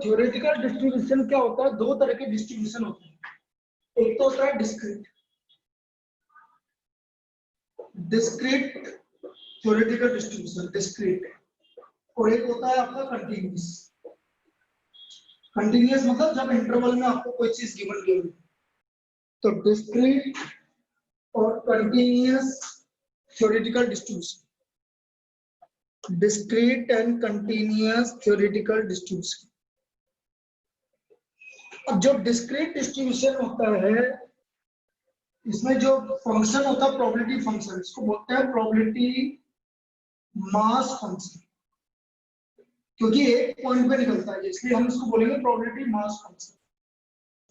Theoretical distribution क्या होता है, दो तरह के डिस्ट्रीब्यूशन होते हैं। एक तो होता है डिस्क्रीट थ्योरेटिकल डिस्ट्रीब्यूशन, डिस्क्रीट, और एक होता है आपका कंटिन्यूअस। कंटिन्यूअस मतलब जब इंटरवल में आपको कोई चीज गिवन की हो। तो डिस्क्रीट और continuous theoretical distribution, discrete and continuous theoretical distribution. अब जो डिस्क्रीट डिस्ट्रीब्यूशन होता है, इसमें जो फंक्शन होता है प्रोबेबिलिटी फंक्शन, इसको बोलते हैं प्रोबेबिलिटी मास फंक्शन, क्योंकि एक पॉइंट पे निकलता है इसलिए हम इसको बोलेंगे प्रोबेबिलिटी मास फंक्शन।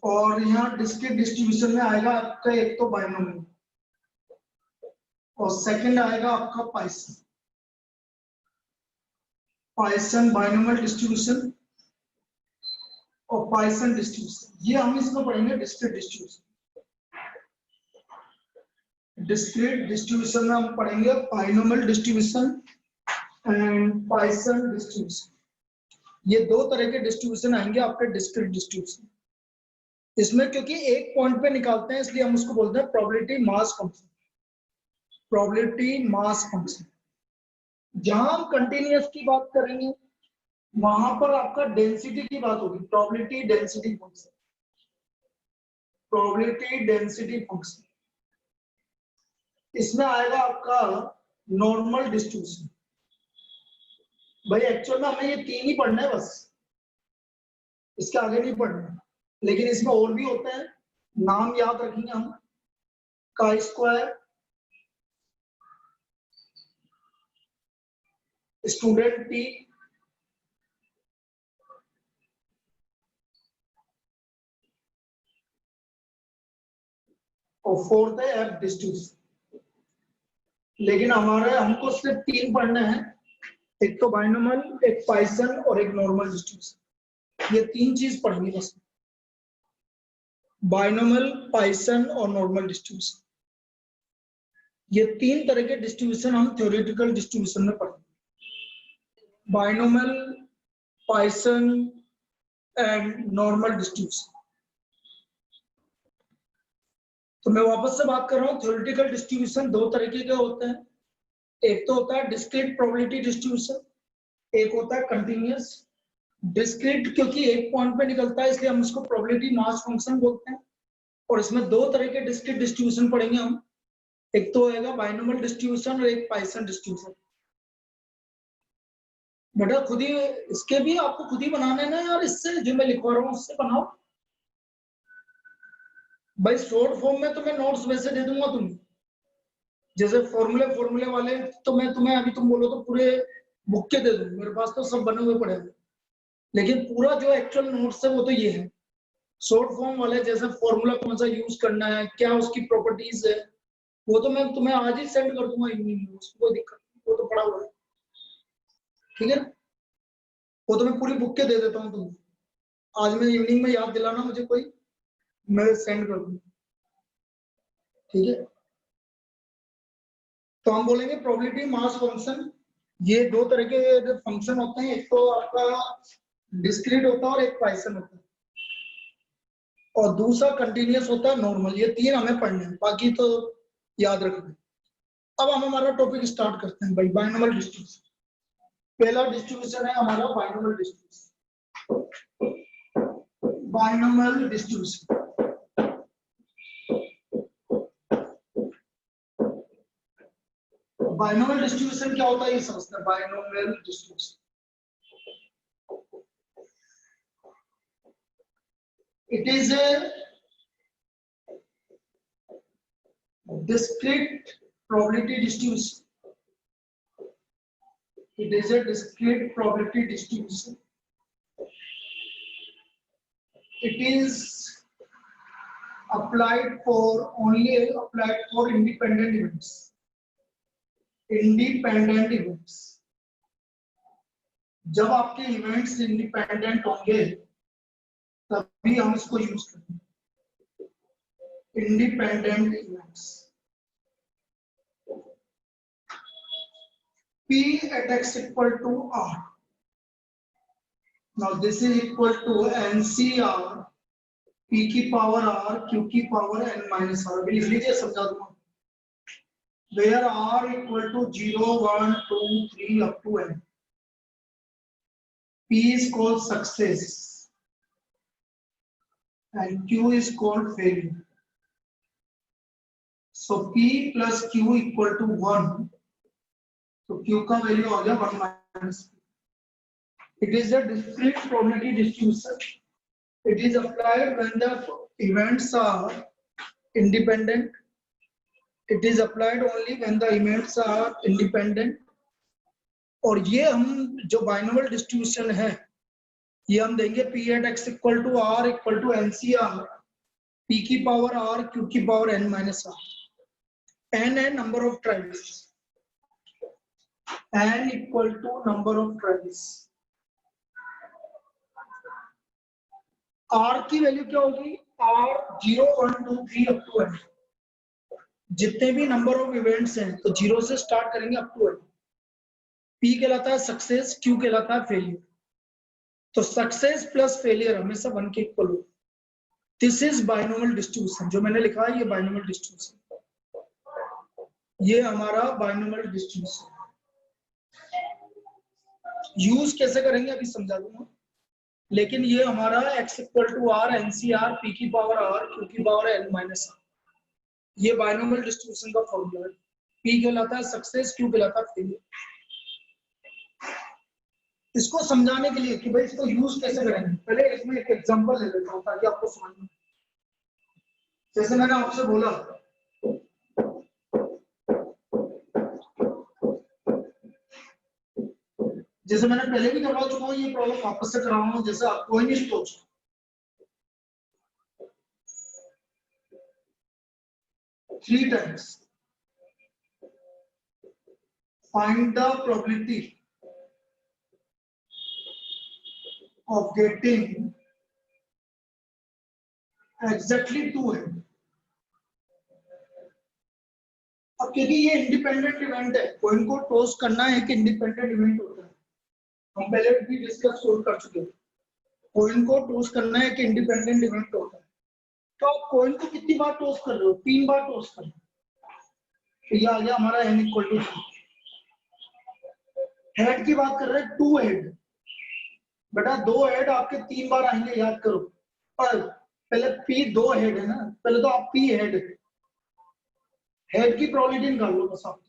और यहाँ डिस्क्रीट डिस्ट्रीब्यूशन में आएगा आपका एक तो बाइनोमियल और सेकंड आएगा आपका पाइसन। पाइसन बाइनोमियल डिस्ट्रीब्यूशन और पाइसन डिस्ट्रीब्यूशन, ये हम इसमें पढ़ेंगे डिस्क्रीट डिस्ट्रीब्यूशन। डिस्क्रीट डिस्ट्रीब्यूशन में हम पढ़ेंगे बाइनोमियल डिस्ट्रीब्यूशन एंड पाइसन डिस्ट्रीब्यूशन। ये दो तरह के डिस्ट्रीब्यूशन आएंगे आपके डिस्क्रीट डिस्ट्रीब्यूशन। इसमें क्योंकि एक पॉइंट पे निकालते हैं इसलिए हम उसको बोलते हैं probability mass function. Probability mass function. जहां हम कंटिन्यूअस की बात करेंगे वहां पर आपका डेंसिटी की बात होगी, probability density function. Probability density function, इसमें आएगा आपका नॉर्मल डिस्ट्रीब्यूशन। भाई एक्चुअल में हमें ये तीन ही पढ़ना है बस, इसके आगे नहीं पढ़ना, लेकिन इसमें और भी होते हैं, नाम याद रखेंगे हम। का स्क्वायर, स्टूडेंट टी, और फोर्थ है एफ डिस्ट्रीब्यूशन। लेकिन हमारे हमको सिर्फ तीन पढ़ने हैं, एक तो बाइनोमियल, एक पाइसन और एक नॉर्मल डिस्ट्रीब्यूशन। ये तीन चीज पढ़नी बस, बाइनोमियल, पाइसन और नॉर्मल डिस्ट्रीब्यूशन। ये तीन तरह के डिस्ट्रीब्यूशन हम थ्योरेटिकल डिस्ट्रीब्यूशन में पढ़ेंगे, बाइनोमियल, पाइसन एंड नॉर्मल डिस्ट्रीब्यूशन। तो मैं वापस से बात कर रहा हूँ, थ्योरेटिकल डिस्ट्रीब्यूशन दो तरीके के होते हैं। एक तो होता है डिस्क्रीट प्रोबेबिलिटी डिस्ट्रीब्यूशन, एक होता है कंटिन्यूअस। डिस्क्रीट क्योंकि एक पॉइंट पे निकलता है इसलिए हम इसको प्रोबेबिलिटी मास फंक्शन बोलते हैं। और इसमें दो तरह के डिस्क्रीट डिस्ट्रीब्यूशन पढ़ेंगे हम, एक तो होगा बाइनोमियल डिस्ट्रीब्यूशन और एक पाइसन डिस्ट्रीब्यूशन। बेटा खुद ही इसके भी आपको खुद ही बनाने ना यार, इससे जो मैं लिखवा रहा हूँ उससे बनाओ भाई। शॉर्ट फॉर्म में तो मैं नोट्स वैसे दे दूंगा तुम्हें, जैसे फॉर्मूले वाले तो मैं तुम्हें अभी तुम बोलो तो पूरे बुक के दे दूं, मेरे पास तो सब बने हुए पड़े हैं। लेकिन पूरा जो एक्चुअल नोट्स है वो तो ये है। शॉर्ट फॉर्म वाले जैसे फॉर्मूला कौन सा यूज करना है, क्या उसकी प्रॉपर्टीज है, वो तो मैं तुम्हें आज ही सेंड कर दूंगा इवनिंग में, उसको कोई दिक्कत नहीं, वो तो पड़ा हुआ है। ठीक है, वो तो मैं पूरी बुक के दे देता हूँ तुम्हें। आज मैं इवनिंग में याद दिलाना मुझे कोई, मैं सेंड कर दूंगा। ठीक है, तो हम बोलेंगे प्रोबेबिलिटी मास फंक्शन। ये दो तरह के फंक्शन होते हैं, एक तो आपका डिस्क्रीट होता है और एक पाइसन होता है, और दूसरा कंटिन्यूअस होता है नॉर्मल। ये तीन हमें पढ़ने हैं, बाकी तो याद रखना। अब हम हमारा टॉपिक स्टार्ट करते हैं भाई, बाइनोमियल डिस्ट्रीब्यूशन। पहला डिस्ट्रीब्यूशन है हमारा binomial distribution. Binomial distribution, binomial distribution क्या होता है ये समझते हैं। Binomial distribution, it is a discrete probability distribution. It is a discrete probability distribution. It is applied for independent events. Independent events. जब आपके इवेंट्स इंडिपेंडेंट होंगे तभी हम इसको यूज करेंगे, independent events. P at x equal to R, Now this is equal to NCR P की power R Q की power N minus R। अभी लिख लीजिए, समझा दूंगा। Where R equal to 0, 1, 2, 3 up to N. P is called success and Q is called failure. So P plus Q equal to 1. So Q का value आ गया 1 minus P. It is a discrete probability distribution. It is applied when the events are independent. It is applied only when the events are independent. और ये हम जो binomial distribution है ये हम देंगे P at x equal to R equal to NCR P की power R Q की power N minus R। N है number of trials, N equal to number of trials. R की वैल्यू क्या होगी? R 0, 1, 2, 3 up to N। जितने भी number of events हैं तो 0 से स्टार्ट करेंगे अप टू N। P कहलाता है सक्सेस, Q कहलाता है फेलियर। तो सक्सेस प्लस फेलियर हमेशा 1 के इक्वल हो। This is binomial distribution. जो मैंने लिखा है ये बाइनोमियल डिस्ट्रीब्यूशन, ये हमारा बाइनोमियल डिस्ट्रीब्यूशन। यूज कैसे करेंगे अभी समझा दूंगा, लेकिन ये हमारा x equal to R NCR P की पावर R Q की पावर N माइनस R, ये बाइनोमियल डिस्ट्रीब्यूशन का फॉर्मूला है। P कहलाता है सक्सेस, Q कहलाता है फेलियर। इसको समझाने के लिए कि भाई इसको यूज कैसे करेंगे, पहले इसमें एक एग्जांपल ले लेता हूं ताकि आपको समझ में। जैसे मैंने आपसे बोला जैसे मैंने पहले भी करवा चुका हूँ, ये प्रॉब्लम वापस से करा रहा हूँ। जैसे आपको ही सोच 3 times find the probability of getting exactly 2 है। अब क्योंकि ये इंडिपेंडेंट इवेंट है, कॉइन को टॉस करना एक इंडिपेंडेंट इवेंट होता है, हम पहले भी डिस्कस कर चुके हैं। कॉइन को टॉस करना एक इंडिपेंडेंट इवेंट होता है। तो आप कॉइन को कितनी बार टॉस कर रहे हो? 3 बार टॉस कर रहे हो। तो ये आ गया हमारा n इक्वल टू 3। हेड की बात कर रहे हैं, 2 हेड। बेटा 2 हेड आपके 3 बार आएंगे, याद करो। पर पहले P 2 हेड है ना, पहले तो आप P हेड की प्रोबेबिलिटी निकाल लो बस। आप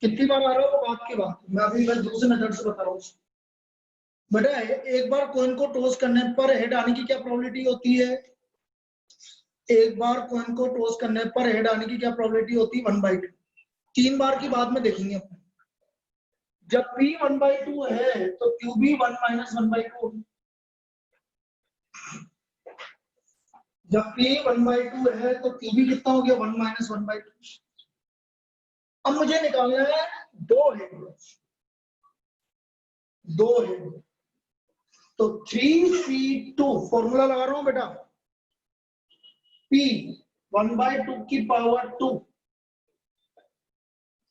कितनी बार आ रहा हो बात की बात, मैं अभी बस दूसरे मेथड से बता रहा हूँ। बेटा एक बार कॉइन को टॉस करने पर हेड आने की क्या प्रोबेबिलिटी होती है? एक बार कॉइन को टॉस करने पर हेड आने की क्या प्रोबेबिलिटी होती है? 1/2। 3 बार की बाद में देखेंगे अपन। जब P 1/2 है तो Q भी 1 - 1/2 होगी। जब P 1/2 है तो Q भी कितना हो गया? 1 - 1/2। अब मुझे निकालना है 2 हेड। तो 3C2 फॉर्मूला लगा रहा हूं बेटा। P 1/2 की पावर 2,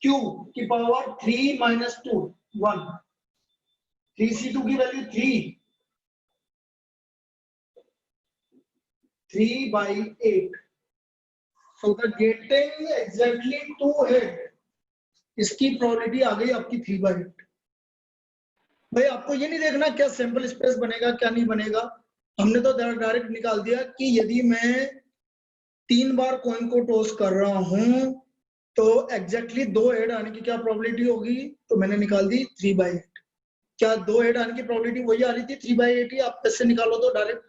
Q की पावर 3 - 2 1। 3C2 की value 3/8। So the getting exactly 2 head, इसकी प्रोबेबिलिटी आ गई आपकी 3/8। भाई आपको ये नहीं देखना क्या सैंपल स्पेस बनेगा क्या नहीं बनेगा, हमने तो डायरेक्ट निकाल दिया कि यदि मैं 3 बार कॉइन को टॉस कर रहा हूं तो एग्जैक्टली 2 हेड आने की क्या प्रोबेबिलिटी होगी, तो मैंने निकाल दी 3/8। क्या 2 हेड आने की प्रोबेबिलिटी वही आ रही थी 3/8 ही? आप कैसे निकालो तो डायरेक्ट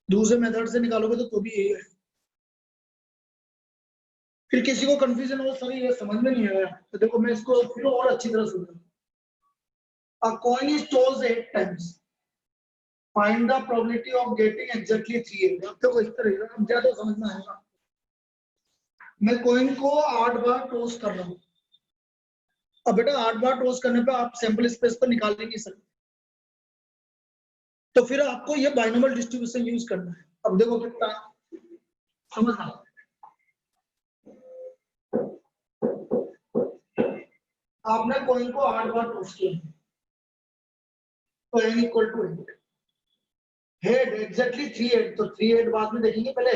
दूसरे मेथड से निकालोगे तो भी यही है। फिर किसी को कंफ्यूजन हो सर ये समझ में नहीं आया, तो देखो मैं इसको फिर और अच्छी तरह समझाऊं। A coin is tossed 8 times. Find the probability of getting exactly 3 head। अब देखो इस तरह हम ज्यादा समझ में आएगा। मैं कॉइन को 8 बार टॉस कर रहा हूं। अब बेटा 8 बार टॉस करने पे आप सैंपल स्पेस पर निकाल नहीं सकते, तो फिर आपको ये बाइनोमियल डिस्ट्रीब्यूशन यूज करना है। अब देखो कितना समझना, आपने कॉइन को 8 बार टॉस किया, तो n equal to 8। Head exactly 3 head, तो 3 हेड बाद में देखेंगे, पहले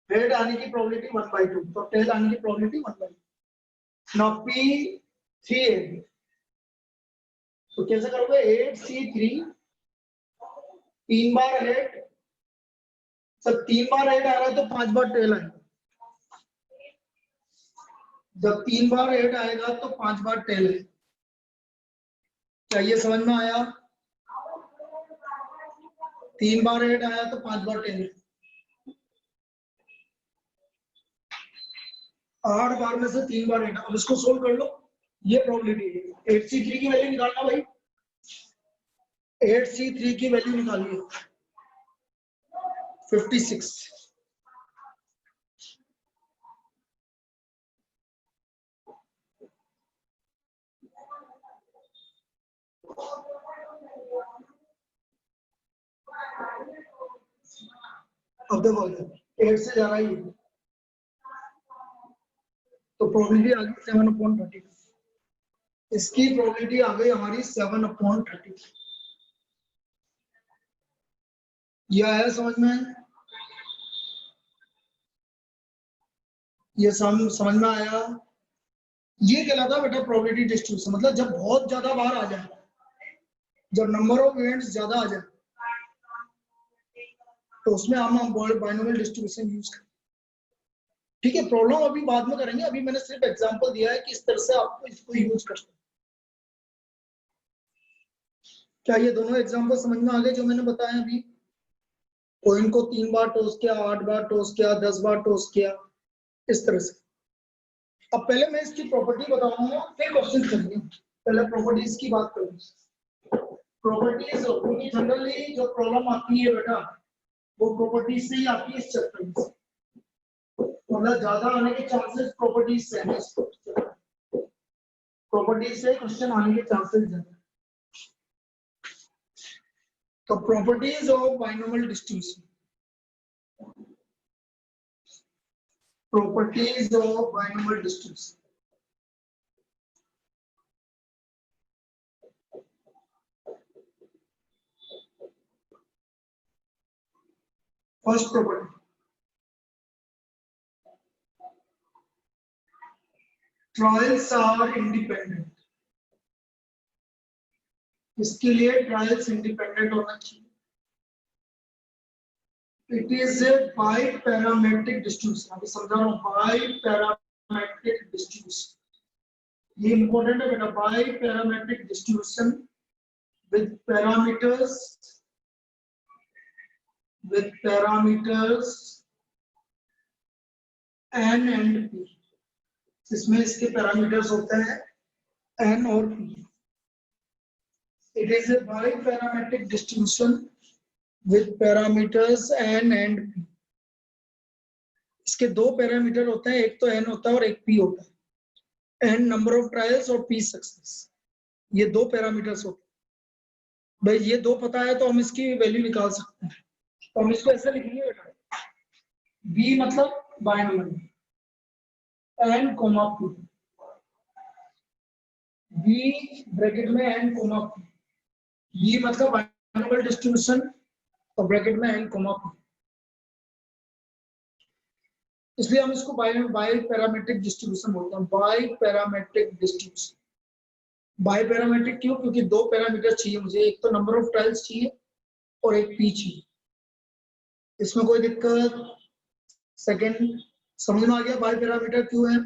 हेड आने की प्रोबेबिलिटी 1/2, तो टेल आने की प्रोबेबिलिटी 1/2। नाउ p 3 हेड, तो कैसे करोगे, 8c3 3 बार हेड, सब 3 बार हेड आ रहा है तो 5 बार टेल आएगा। जब 3 बार हेड आएगा तो 5 बार टेल है। क्या ये समझ में आया? 3 बार हेड आया तो 5 बार टेल है। 8 बार में से 3 बार हेड। अब इसको सोल्व कर लो, ये प्रोबेबिलिटी है। 8c3 की वैल्यू निकालना भाई, 8c3 की वैल्यू निकालिए 56। अब देखो 8 से जा रहा है, तो प्रोबेबिलिटी आ गई 7/30। इसकी प्रोबेबिलिटी आ गई हमारी 7/30। ये आया समझ में? ये समझ में आया? ये कहलाता है बेटा प्रोबेबिलिटी डिस्ट्रीब्यूशन। मतलब जब बहुत ज्यादा बार आ जाए, जब नंबर ऑफ इवेंट्स ज्यादा आ जाए, तो उसमें हम बाइनोमियल डिस्ट्रीब्यूशन यूज करें। ठीक है, प्रॉब्लम अभी बाद में करेंगे, अभी मैंने सिर्फ एग्जांपल दिया है कि इस तरह से आपको इसको यूज कर सकते। क्या ये दोनों एग्जांपल समझ में आ गए जो मैंने बताया अभी? कॉइन को 3 बार टॉस किया, 8 बार टॉस किया, 10 बार टॉस किया, इस तरह से। अब पहले मैं इसकी प्रॉपर्टी बताऊंगा, फिर क्वेश्चन करेंगे। पहले प्रॉपर्टीज की बात करें। प्रॉपर्टीज जनरली जो प्रॉब्लम आती है बेटा, वो प्रॉपर्टीज से ही आती है इस चैप्टर में। मतलब ज्यादा आने के चांसेस प्रॉपर्टीज से हैं। प्रॉपर्टीज से क्वेश्चन आने के चांसेस ज्यादा। तो properties of binomial distribution, properties of binomial distribution. First property, trials are independent. इसके लिए ट्रायल्स इंडिपेंडेंट होना चाहिए। It is a biparametric distribution. अभी समझा रहा हूं, बाइपैरामेट्रिक डिस्ट्रीब्यूशन। ये इंपॉर्टेंट है बेटा, बाइपैरामेट्रिक distribution with parameters n and p। इसमें इसके पैरामीटर्स होते हैं n और p। It is a biparametric distribution with parameters n and p। इसके दो पैरामीटर होते हैं, एक तो n होता है और एक p होता है। n नंबर ऑफ ट्रायल्स और p सक्सेस, ये दो पैरामीटर्स होते हैं। भाई ये दो पता है तो हम इसकी वैल्यू निकाल सकते हैं। तो हम इसको ऐसे लिखेंगे बेटा, b मतलब binomial, n comma p, b bracket में n कोमा p। b मतलब बाइनोमियल डिस्ट्रीब्यूशन और ब्रैकेट में n कोमा p। इसलिए हम इसको बाई पैरामेट्रिक डिस्ट्रीब्यूशन बोलते हैं। Biparametric distribution. Biparametric क्यों? क्योंकि दो पैरामीटर चाहिए मुझे, एक तो नंबर ऑफ ट्रायल्स चाहिए और एक p चाहिए। इसमें कोई दिक्कत? सेकंड समझ में आ गया बाई पैरामीटर क्यों है?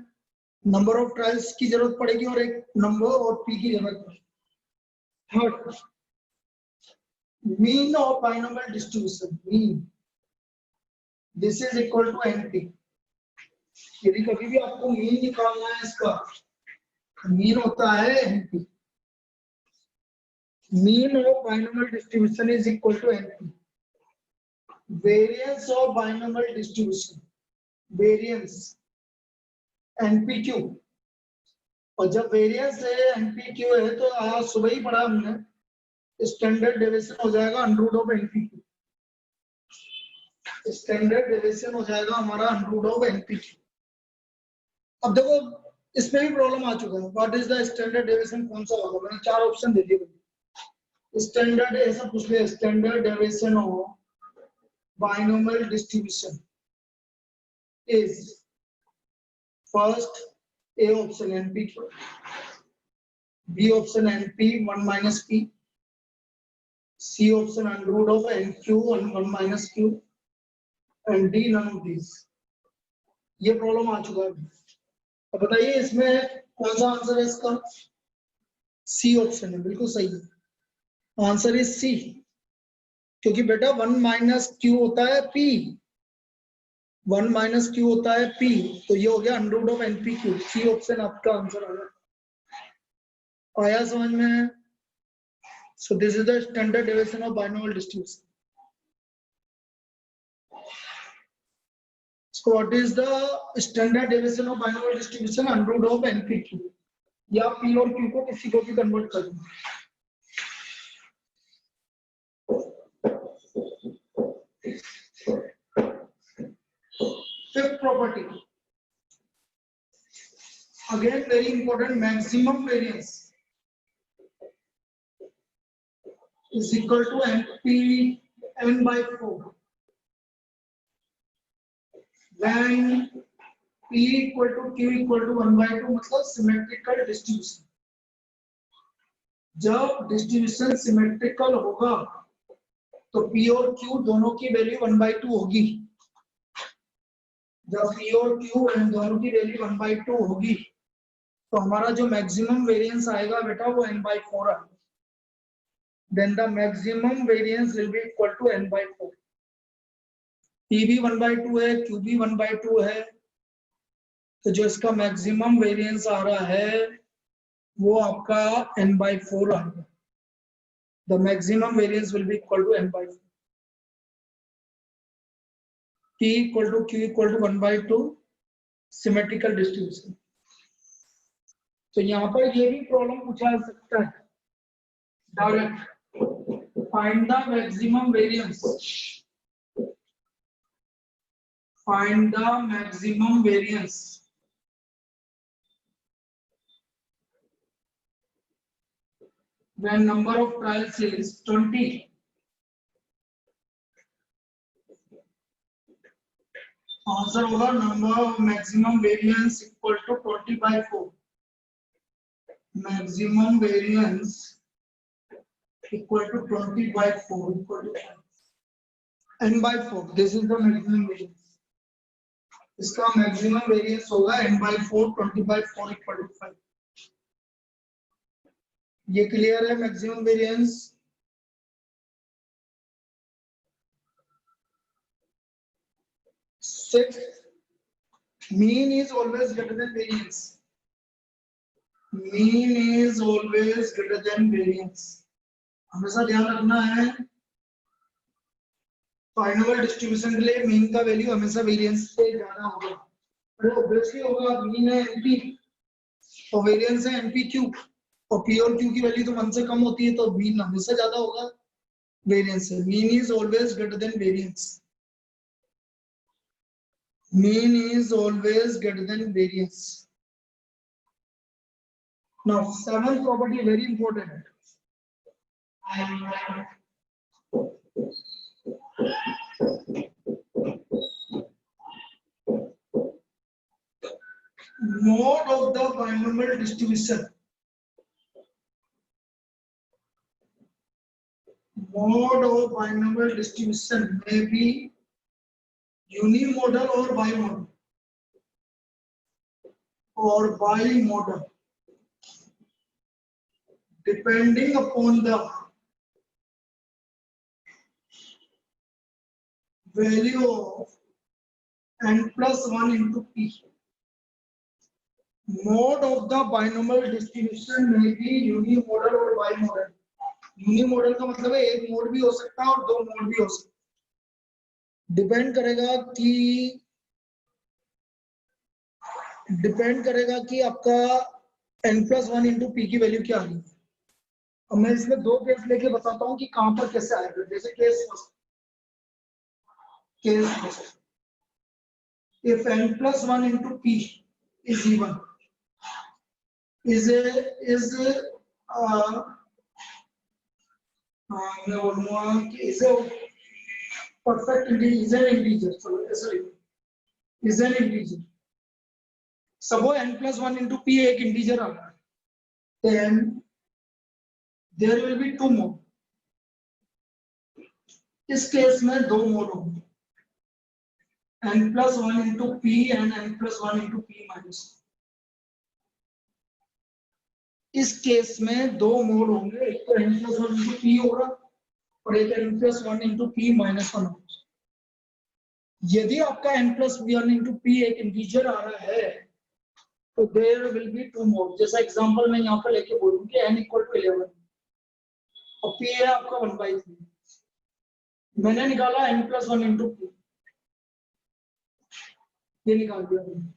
नंबर ऑफ ट्रायल्स की जरूरत पड़ेगी और एक नंबर और p की जरूरत पड़ेगी। Third, mean of binomial distribution, mean this is equal to np। यदि कभी भी आपको मीन निकालना है इसका, मीन होता है np। Mean of binomial distribution is equal to np। Variance of binomial distribution, variance npq। और जब वेरिएंस है npq है तो आज सुबह ही पढ़ा हमने, स्टैंडर्ड डेविएशन हो जाएगा under of npq। Standard deviation हो जाएगा हमारा अंडर ऑफ npq। अब देखो इसमें भी प्रॉब्लम आ चुका है, what is the standard deviation, कौन सा होगा? मैंने चार ऑप्शन दे दिए। स्टैंडर्ड ऐसा पूछ ले, standard deviation of binomial distribution is first A option NP, B option NP 1 minus P, C option under root of N Q 1 minus Q, and D none of these. ये problem आ चुका है। अब बताइए इसमें कौन सा आंसर है इसका? सी ऑप्शन है, बिल्कुल सही है। आंसर इज सी, क्योंकि बेटा 1 माइनस क्यू होता है पी, 1 माइनस क्यू होता है पी, तो ये हो गया under root of NP Q. C option आपका आंसर आ गया। आया समझ में? So this is the standard deviation of binomial distribution. So what is the standard deviation of binomial distribution? Under root of NPQ, या P और Q को किसी को भी कन्वर्ट कर दूं। Fifth property, again very important, maximum variance is equal to NP n by 4 when P equal to Q equal to 1 by 2, मतलब symmetrical distribution. जब डिस्ट्रीब्यूशन सिमेट्रिकल होगा तो P और Q दोनों की वैल्यू 1 by 2 होगी। जब P और Q दोनों की वैल्यू 1 by 2 होगी तो हमारा जो मैक्सिमम वेरिएंस आएगा बेटा वो n by 4 आएगा। Then the maximum variance will be equal to n by 4। P भी 1 by 2 है, Q भी 1 by 2 है, तो जो इसका मैक्सिमम वेरिएंस आ रहा है वो आपका n by 4 आएगा। The maximum variance will be equal to n by 4। P equal to Q equal to 1 by 2 symmetrical distribution. तो यहाँ पर ये भी प्रॉब्लम पूछा जा सकता है direct, find the maximum variance, find the maximum variance when number of trials is 20। Answer होगा number of maximum variance equal to 20 by 4। Maximum variance equal to 20 by 4 equal to n by 4। This is the maximum variance. इसका maximum variance होगा n by 4, 20 by 4 equal to 5। ये clear है? Maximum variance mean is always greater than variance। mean is always greater than variance। हमेशा ध्यान रखना है binomial distribution के लिए मीन का वैल्यू हमेशा वेरिएंस से ज्यादा होगा। अरे ऑब्वियसली होगा, मीन है एनपी और वेरिएंस है एनपीक्यू, और पी और क्यू की वैल्यू तो 1 से कम होती है, तो मीन हमेशा ज्यादा होगा वेरिएंस से। Mean is always greater than variance. mean is always greater than variance। Now, seventh property very important। Mode of the binomial distribution। Mode of binomial distribution may be unimodal or bimodal, depending upon the value of n plus 1 into p। Mode of the binomial distribution may be unimodal or bimodal। यूनिमोडल का मतलब है एक mode भी हो सकता है और दो मोड भी हो सकते हैं। डिपेंड करेगा कि आपका n+1 इंटू पी की वैल्यू क्या आ रही है। अब मैं इसमें दो केस लेके बताता हूँ कि कहां पर कैसे आएगा। जैसे case first, if n+1 into p is even, is हाँ मैं बोलूँगा कि इसे perfect integer is an integer, चलो ऐसा लिखो is an integer. Suppose n plus 1 into p एक इंटीजर आ रहा है, then there will be two mode. इस केस में दो मोड होंगे, n plus 1 into p and n plus 1 into p minus। इस केस में दो मोड होंगे, एक तो n plus 1 into p होगा और एक n plus 1 into p minus 1 होगा। यदि आपका n plus 1 into p एक इंटीजर आ रहा है तो there will be two mode. जैसा एग्जांपल मैं यहाँ पर लेके बोलूँ कि n इक्वल टू 11 और p है आपका 1/3, मैंने निकाला n plus 1 into p, ये निकाल दिया मैंने,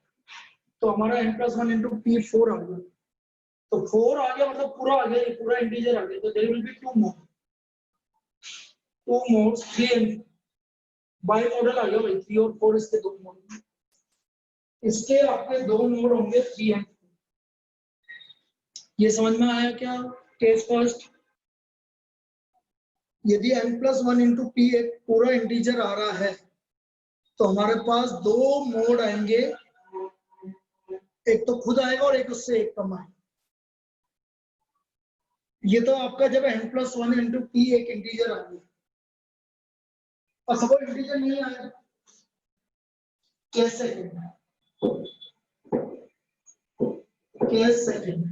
तो हमारा n plus 1 into p 4 आ गया। तो 4 आ गया मतलब पूरा आ गया, ये पूरा इंटीजर आ गया, तो there will be two mode, two modes 3 by model आ गया भाई, 3 और 4 इसके दो मोड, इसके आपके दो मोड होंगे 3 एंड 4। ये समझ में आया क्या? केस फर्स्ट, यदि n plus 1 into p एक पूरा इंटीजर आ रहा है तो हमारे पास दो मोड आएंगे, एक तो खुद आएगा और एक उससे एक कम आएगा। ये तो आपका जब n plus 1 into p एक इंटीजर आ गया, और सपोज इंटीजर नहीं आया, case second, case second,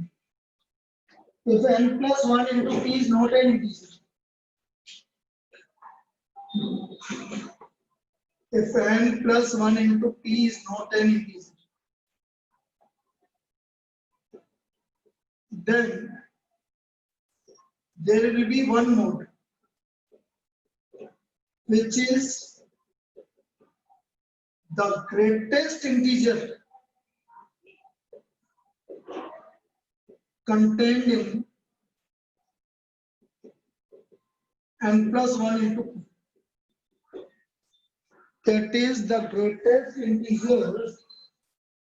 if n plus 1 into p is not an integer, if n plus 1 into p is not an integer, then there will be one mode which is the greatest integer contained in n plus 1 into p. That is the greatest integer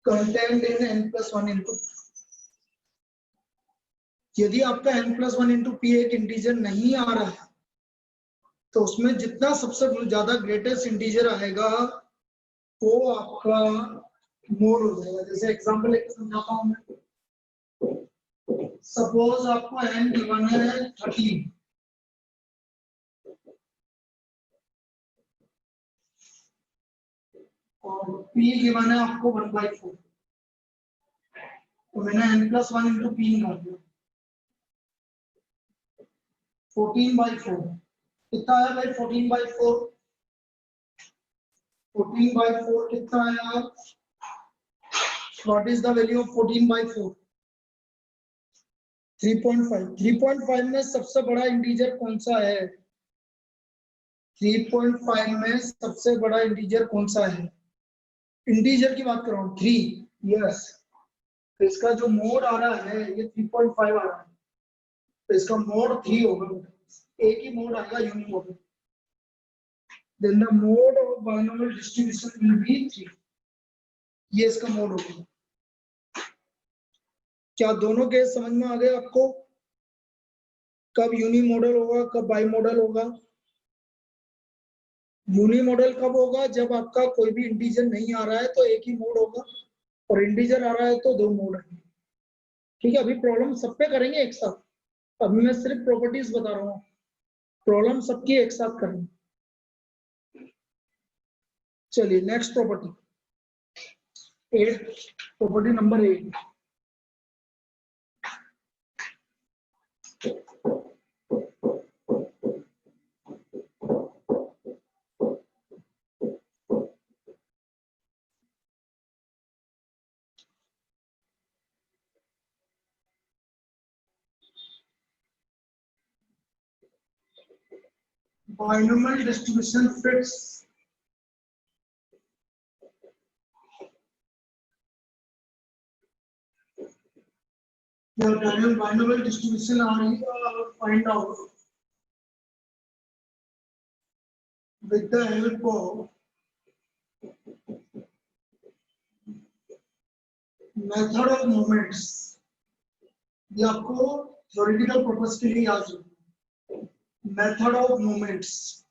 contained in n plus 1 into p. यदि आपका n plus 1 into p एक integer नहीं आ रहा है तो उसमें जितना सबसे ज्यादा ग्रेटेस्ट इंटीजर आएगा वो आपका मोड हो जाएगा। जैसे एग्जांपल लेके समझाता हूं मैं, सपोज आपको n गिवन है 13 और p गिवन है आपको 1/4, तो मैंने n plus 1 into p निकाल दिया, 14/4 कितना आया भाई? 14/4, 14/4 कितना आया? What is the value of 14/4? 3.5। 3.5 में सबसे बड़ा इंटीजर कौन सा है? 3.5 में सबसे बड़ा इंटीजर कौन सा है? इंटीजर की बात कर रहा हूँ, 3। यस, तो इसका जो मोड आ रहा है ये 3.5 आ रहा है, तो इसका मोड 3 होगा। एक ही मोड आएगा, यूनिमोड। Then the mode of binomial distribution will be 3। ये इसका मोड होगा। क्या दोनों केस समझ में आ गए आपको? कब यूनि मॉडल होगा, कब बाई मॉडल होगा? यूनि मॉडल कब होगा? जब आपका कोई भी इंटीजर नहीं आ रहा है तो एक ही मोड होगा, और इंटीजर आ रहा है तो दो मोड है। ठीक है, अभी प्रॉब्लम सब पे करेंगे एक साथ, अभी मैं सिर्फ प्रॉपर्टीज बता रहा हूँ, प्रॉब्लम सबकी एक साथ करेंगे। चलिए next property, 8, property number 8। Binomial distribution fits the binomial distribution are find out with the help of method of moments। ये आपको थ्योरेटिकल पर्पस के लिए याद रखना। Method of moments,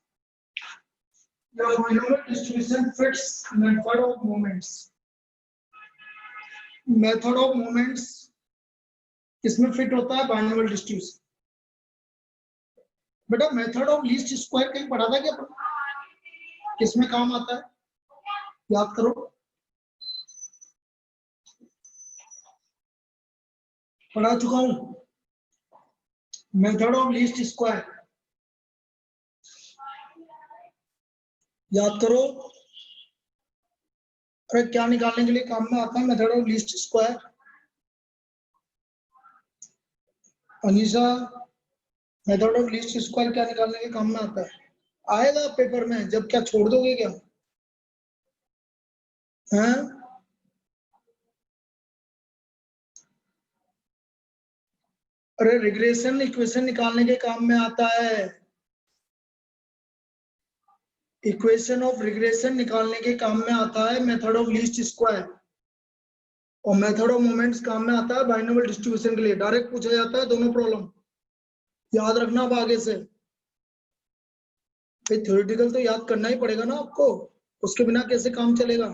the binomial distribution fits method of moments. Method of moments किसमें fit होता है? Binomial distribution. बेटा मेथड ऑफ लीस्ट स्क्वायर कहीं पढ़ा था क्या? किसमें काम आता है? याद करो। पढ़ा चुका हूं। मेथड ऑफ लीस्ट स्क्वायर याद करो। अरे क्या निकालने के लिए काम में आता है method of least square? Anisha, method of least square क्या निकालने के काम में आता है? आएगा पेपर में, जब क्या छोड़ दोगे क्या? हैं? अरे रिग्रेशन इक्वेशन निकालने के काम में आता है। इक्वेशन ऑफ रिग्रेशन निकालने के काम में आता है मेथड ऑफ लीस्ट स्क्वायर। और मेथड ऑफ मोमेंट्स काम में आता है बाइनोमियल डिस्ट्रीब्यूशन के लिए। डायरेक्ट पूछा जाता है दोनों प्रॉब्लम, याद रखना अब आगे से। थ्योरेटिकल तो याद करना ही पड़ेगा ना आपको, उसके बिना कैसे काम चलेगा?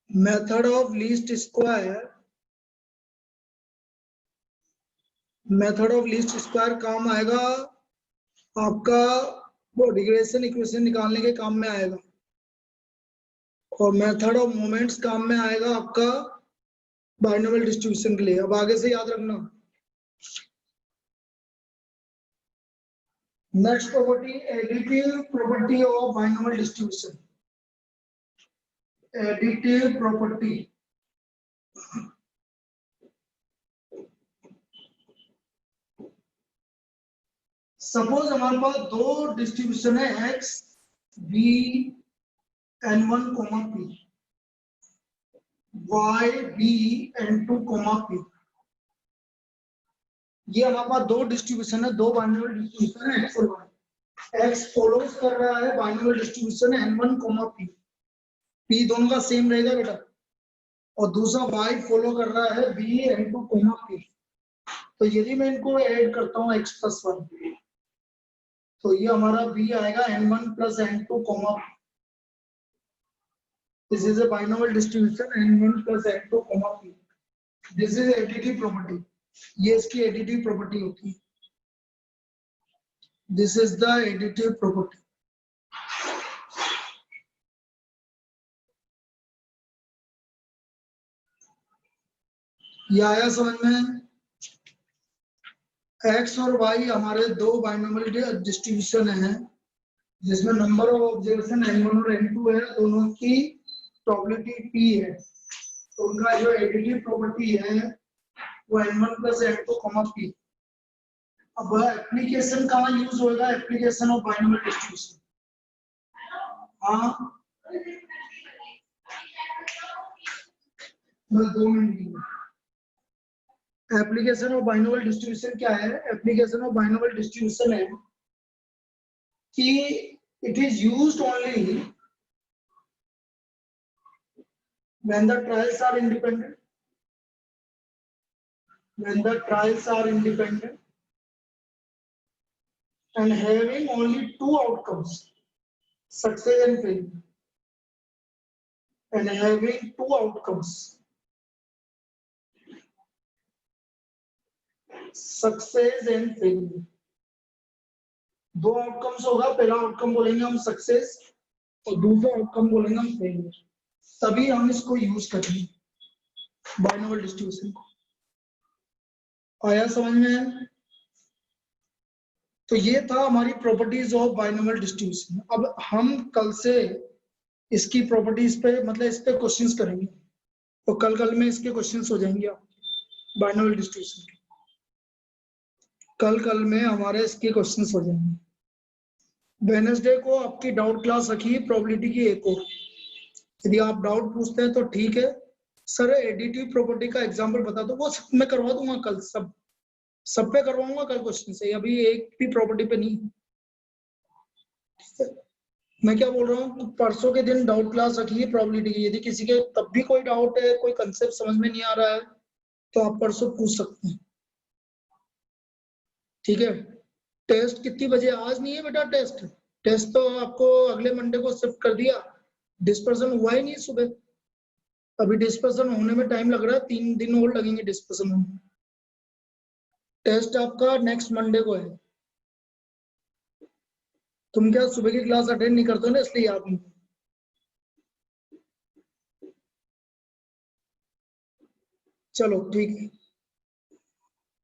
Method of least square, method of least square काम आएगा आपका वो रिग्रेशन इक्वेशन निकालने के काम में आएगा। और मेथड ऑफ मोमेंट्स काम में आएगा आपका बाइनोमियल डिस्ट्रीब्यूशन के लिए। अब आगे से याद रखना। Next property, additive property of binomial distribution. Additive property, suppose हमारे पास दो डिस्ट्रीब्यूशन है X B n1 P, y b n2 P. ये हमारे पास दो डिस्ट्रीब्यूशन है, दो बाइनोमियल डिस्ट्रीब्यूशन है एक्स और वाई। एक्स फॉलोज कर रहा है binomial distribution n1 P, P दोनों का सेम रहेगा बेटा। और दूसरा y फॉलो कर रहा है b n2 पी। तो यदि मैं इनको ऐड करता हूँ x प्लस 1, तो ये हमारा b आएगा n1 plus n2 P. This is a binomial distribution n1 plus n2 p. This is additive property. ये इसकी additive property होती है। This is the additive property. ये आया समझ में? x और y हमारे दो बाइनोमियल डिस्ट्रीब्यूशन हैं, जिसमें नंबर ऑफ ऑब्जर्वेशन n1 और n2 है, दोनों की प्रोबेबिलिटी p है। तो उनका जो एडिटिव प्रॉपर्टी है वो n1 प्लस n2 p। अब एप्लीकेशन कहाँ यूज होगा? Application of binomial distribution. हाँ, 2 minute. Application of binomial distribution क्या है? एप्लीकेशन ऑफ बाइनोमियल डिस्ट्रीब्यूशन है कि it is used only when the trials are independent, when the trials are independent and having only two outcomes, success and failure, and having two outcomes, success and failure। दो outcomes होगा, पहला outcome बोलेंगे हम success और दूसरा outcome बोलेंगे हम failure. तभी हम इसको यूज करेंगे बाइनोमियल डिस्ट्रीब्यूशन को। आया समझ में? तो ये था हमारी प्रॉपर्टीज ऑफ बाइनोमियल डिस्ट्रीब्यूशन। अब हम कल से इसकी प्रॉपर्टीज पे मतलब इस पे क्वेश्चंस करेंगे, तो कल में इसके क्वेश्चंस हो जाएंगे आप बाइनोमियल डिस्ट्रीब्यूशन के। कल में हमारे इसके क्वेश्चंस हो जाएंगे। वेडनेसडे को आपकी डाउट क्लास रखी प्रोबेबिलिटी की एक और। यदि आप डाउट पूछते हैं तो ठीक है सर, एडिटिव प्रॉपर्टी का एग्जांपल बता दो, वो सब मैं करवा दूंगा कल, सब पे करवाऊंगा कल क्वेश्चन से, अभी एक भी प्रॉपर्टी पे नहीं। मैं क्या बोल रहा हूँ, परसों के दिन डाउट क्लास रखिए प्रोबेबिलिटी की। यदि किसी के तब भी कोई डाउट है, कोई कंसेप्ट समझ में नहीं आ रहा है, तो आप परसों पूछ सकते हैं। ठीक है। टेस्ट कितनी बजे? आज नहीं है बेटा टेस्ट। टेस्ट तो आपको अगले मंडे को शिफ्ट कर दिया। डिस्पर्सन हुआ ही नहीं सुबह। अभी डिस्पर्सन होने में टाइम लग रहा है, 3 दिन और लगेंगे डिस्पर्सन होने। टेस्ट आपका नेक्स्ट मंडे को है। तुम क्या सुबह की क्लास अटेंड नहीं करते हो ना, इसलिए याद नहीं। चलो ठीक है।